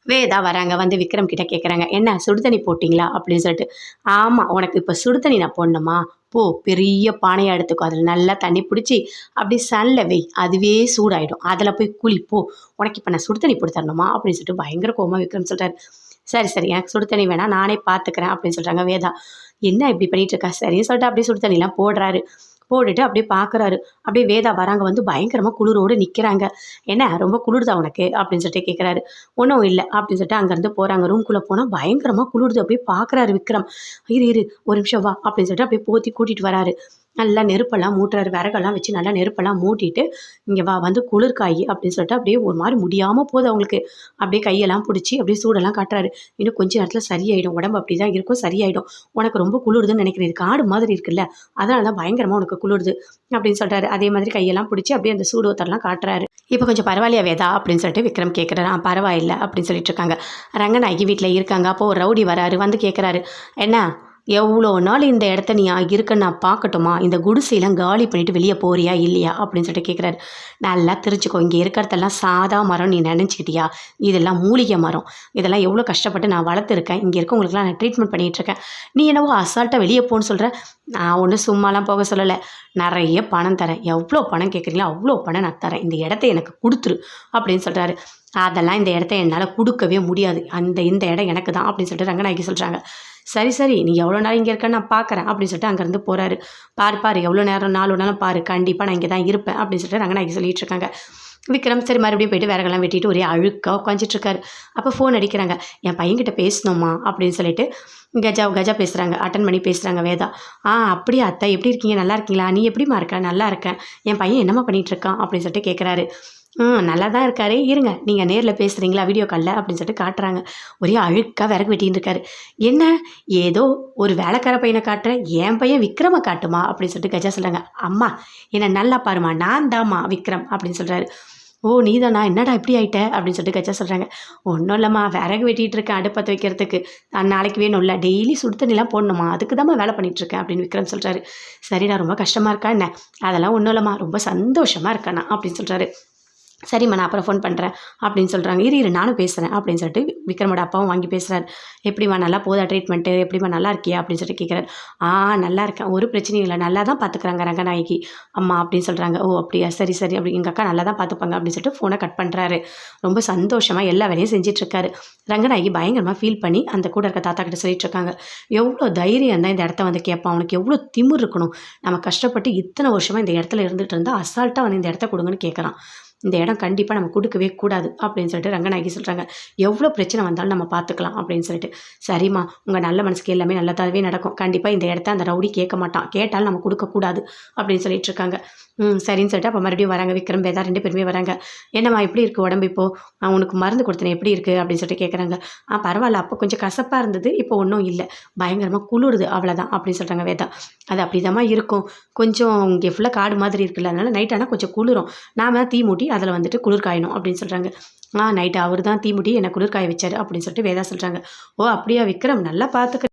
வேதா வராங்க. வந்து விக்ரம் கிட்ட கேட்குறாங்க, "என்ன சுடு தண்ணி போட்டிங்களா?" அப்படின்னு சொல்லிட்டு. "ஆமா, உனக்கு இப்போ சுடு தண்ணி நான் போடணுமா? போ பெரிய பானையா எடுத்துக்கோ. அதில நல்லா தண்ணி பிடிச்சி அப்படியே சன்ல வை. அதுவே சூடாயிடும். அதில போய் குளி போ. உனக்கு இப்போ நான் சுடு தண்ணி போட்டு தரணுமா?" அப்படின்னு சொல்லிட்டு பயங்கர கோவமா விக்ரம் சொல்றாரு. "சரி, சரி. எனக்கு சுடு தண்ணி வேணாம். நானே பார்த்துக்கிறேன்." அப்படின்னு சொல்றாங்க வேதா. "என்ன இப்படி பண்ணிட்டு இருக்கா?" சரின்னு சொல்லிட்டு அப்படியே சுடு தண்ணிலாம் போடுறாரு. போட்டுட்டு அப்படியே பார்க்குறாரு. அப்படியே வேதா வராங்க. வந்து பயங்கரமா குளிரோடு நிற்கிறாங்க. "என்ன ரொம்ப குளிருதா உனக்கு?" அப்படின்னு சொல்லிட்டு கேட்குறாரு. "ஒன்றும் இல்ல." அப்படின்னு சொல்லிட்டு அங்கேருந்து போகிறாங்க. ரூம்குள்ளே போனால் பயங்கரமாக குளிருது. அப்படியே பார்க்குறாரு விக்ரம். "இரு இரு ஒரு நிமிஷம் வா." அப்படின்னு சொல்லிட்டு அப்படியே போத்தி கூட்டிகிட்டு வராரு. நல்லா நெருப்பெல்லாம் மூட்டுறாரு. விறகெல்லாம் வச்சு நல்லா நெருப்பெல்லாம் மூட்டிட்டு, "இங்கே வா வந்து குளிர்காயி." அப்படின்னு சொல்லிட்டு அப்படியே ஒரு மாதிரி முடியாமல் போகுது அவங்களுக்கு. அப்படியே கையெல்லாம் பிடிச்சி அப்படியே சூடெல்லாம் காட்டுறாரு. "இன்னும் கொஞ்ச நேரத்தில் சரியாயிடும். உடம்பு அப்படி தான் இருக்கும். சரியாயிடும். உனக்கு ரொம்ப குளிருதுன்னு நினைக்கிறேன். இது காடு மாதிரி இருக்குல்ல. அதனால தான் பயங்கரமாக உனக்கு குளிருது." அப்படின்னு சொல்கிறாரு. அதே மாதிரி கையெல்லாம் பிடிச்சி அப்படியே அந்த சூடு ஒத்தரெல்லாம் காட்டுறாரு. "இப்போ கொஞ்சம் பரவாயில்லையா வேதா?" அப்படின்னு சொல்லிட்டு விக்ரம் கேட்குறாரு. பரவாயில்ல." அப்படின்னு சொல்லிட்டு இருக்காங்க. ரங்கநாயகி வீட்டில் இருக்காங்க. அப்போ ஒரு ரவுடி வராரு. வந்து கேட்குறாரு, "என்ன எவ்வளோ நாள் இந்த இடத்த நீ இருக்கன்னு நான் பார்க்கட்டுமா? இந்த குடிசையெல்லாம் காலி பண்ணிட்டு வெளியே போறியா இல்லையா?" அப்படின்னு சொல்லிட்டு கேட்குறாரு. "நல்லா தெரிஞ்சுக்கோ, இங்கே இருக்கிறதெல்லாம் சாதா மரம் நீ நினச்சிக்கிட்டியா? இதெல்லாம் மூலிகை மரம். இதெல்லாம் எவ்வளோ கஷ்டப்பட்டு நான் வளர்த்துருக்கேன். இங்கே இருக்கவங்களுக்குலாம் நான் ட்ரீட்மெண்ட் பண்ணிகிட்ருக்கேன். நீ என்னவோ அசால்ட்டாக வெளியே போன்னு சொல்கிற. நான் ஒன்றும் சும்மாலாம் போக சொல்லலை. நிறைய பணம் தரேன். எவ்வளோ பணம் கேட்குறீங்களோ அவ்வளோ பணம் நான் தரேன். இந்த இடத்த எனக்கு கொடுத்துரு." அப்படின்னு சொல்கிறாரு. "அதெல்லாம் இந்த இடத்த என்னால் கொடுக்கவே முடியாது. இந்த இடம் எனக்கு தான்." அப்படின்னு சொல்லிட்டு ரங்கநாயகி சொல்கிறாங்க. "சரி சரி, நீ எவ்வளோ நேரம் இங்கே இருக்கன்னு நான் பார்க்குறேன்." அப்படின்னு சொல்லிட்டு அங்கேருந்து போகிறாரு. பாரு எவ்வளோ நேரம் நாள் வேணாலும் பாரு, கண்டிப்பாக நான் இங்கே தான் இருப்பேன்." அப்படின்னு சொல்லிட்டு ரங்கநாயகி சொல்லிட்டு இருக்காங்க. விக்ரம் சரி மறுபடியும் போயிட்டு விறகெல்லாம் வெட்டிட்டு ஒரே அழுக்காக உட்காந்துட்ருக்காரு. அப்போ ஃபோன் அடிக்கிறாங்க. "என் பையன்கிட்ட பேசணுமா?" அப்படின்னு சொல்லிட்டு கஜா பேசுகிறாங்க. அட்டன் பண்ணி பேசுகிறாங்க வேதா. அப்படியா அத்தை, எப்படி இருக்கீங்க? நல்லா இருக்கீங்களா? நீ எப்படிம்மா இருக்க?" "நல்லா இருக்கேன்." "என் பையன் என்னம்மா பண்ணிகிட்ருக்கான்?" அப்படின்னு சொல்லிட்டு கேட்குறாரு. நல்லா தான் இருக்காரு. இருங்க நீங்கள் நேரில் பேசுகிறீங்களா வீடியோ காலில்?" அப்படின்னு சொல்லிட்டு காட்டுறாங்க. ஒரே அழுக்காக விறகு வெட்டின்னு இருக்காரு. "என்ன ஏதோ ஒரு வேலைக்கார பையனை காட்டுறேன், என் பையன் விக்ரமை காட்டுமா?" அப்படின்னு சொல்லிட்டு கஜா சொல்கிறாங்க. "அம்மா என்னை நல்லா பாருமா, நான் தாம்மா விக்ரம்." அப்படின்னு சொல்கிறாரு. "ஓ நீதானா? என்னடா இப்படி ஆயிட்ட?" அப்படின்னு சொல்லிட்டு கஜா சொல்கிறாங்க. "ஒன்றும் இல்லைம்மா, விறகு வெட்டிகிட்டு இருக்கேன் அடுப்பத்த வைக்கிறதுக்கு. நாளைக்கு வேணும்ல, டெய்லி சுடு தண்ணிலாம் போடணுமா, அதுக்கு தாம்மா வேலை பண்ணிகிட்ருக்கேன்." அப்படின்னு விக்ரம் சொல்கிறாரு. "சரிடா, ரொம்ப கஷ்டமாக இருக்கா என்ன?" "அதெல்லாம் ஒன்றும் இல்லைம்மா, ரொம்ப சந்தோஷமாக இருக்கேண்ணா." அப்படின்னு சொல்கிறாரு. "சரிம்மா, நான் அப்புறம் ஃபோன் பண்ணுறேன்." அப்படின்னு சொல்கிறாங்க. இரு நானும் பேசுகிறேன்." அப்படின்னு சொல்லிட்டு விக்ரமோட அப்பாவும் வாங்கி பேசுகிறாரு. "எப்படிம்மா நல்லா போதா ட்ரீட்மெண்ட்டு? எப்படிம்மா நல்லா இருக்கியா?" அப்படின்னு சொல்லிட்டு கேட்குறாரு. நல்லா இருக்கேன். ஒரு பிரச்சனையும் இல்லை. நல்லா தான் பார்த்துக்குறாங்க ரங்கநாயகி அம்மா." அப்படின்னு சொல்கிறாங்க. "ஓ அப்படியா, சரி சரி." அப்படி எங்கள் அக்கா நல்லா தான் பார்த்துப்பாங்க அப்படின்னு சொல்லிட்டு ஃபோனை கட் பண்ணுறாரு. ரொம்ப சந்தோஷமாக எல்லா வேலையும் செஞ்சிட்ருக்காரு. ரங்கநாயகி பயங்கரமாக ஃபீல் பண்ணி அந்த கூட இருக்க தாத்தா கிட்ட சொல்லிட்டு இருக்காங்க. "எவ்வளோ தைரியம் தான் இந்த இடத்த வந்து கேட்பான். அவனுக்கு எவ்வளோ திமிர் இருக்கணும். நம்ம கஷ்டப்பட்டு இத்தனை வருஷமாக இந்த இடத்துல இருந்துகிட்டு இருந்தால் அசால்ட்டாக வந்து இந்த இடத்த கொடுங்கன்னு கேட்குறான். இந்த இடம் கண்டிப்பாக நம்ம கொடுக்கவே கூடாது." அப்படின்னு சொல்லிட்டு ரங்கநாயகி சொல்கிறாங்க. "எவ்வளோ பிரச்சனை வந்தாலும் நம்ம பார்த்துக்கலாம்." அப்படின்னு சொல்லிட்டு. "சரிம்மா, உங்கள் நல்ல மனசுக்கு எல்லாமே நல்லதாகவே நடக்கும். கண்டிப்பாக இந்த இடத்த அந்த ரவுடி கேட்க மாட்டான். கேட்டாலும் நம்ம கொடுக்கக்கூடாது." அப்படின்னு சொல்லிட்டு இருக்காங்க. சரின்னு சொல்லிட்டு அப்போ மறுபடியும் வராங்க. விக்ரம் வேதா 2 பேருமே வராங்க. "என்னம்மா எப்படி இருக்குது உடம்பு இப்போது? நான் உனக்கு மருந்து கொடுத்தேனே எப்படி இருக்குது?" அப்படின்னு சொல்லிட்டு கேட்குறாங்க. பரவாயில்ல. அப்போ கொஞ்சம் கசப்பாக இருந்தது. இப்போ ஒன்றும் இல்லை. பயங்கரமாக குளிருது அவ்வளோதான்." அப்படின்னு சொல்கிறாங்க வேதா. "அது அப்படிதாம்மா இருக்கும். கொஞ்சம் இங்கே ஃபுல்லாக காடு மாதிரி இருக்குல்ல, அதனால நைட் ஆனால் கொஞ்சம் குளிரும். நாம தீ மூட்டி அதில் வந்துட்டு குளிர் காயணும்." அப்படின்னு சொல்கிறாங்க. நைட்டு அவர் தான் தீ மூட்டி என்னை குளிர் காய வச்சாரு." அப்படின்னு சொல்லிட்டு வேதா சொல்கிறாங்க. "ஓ அப்படியா விக்ரம், நல்லா பார்த்துக்க."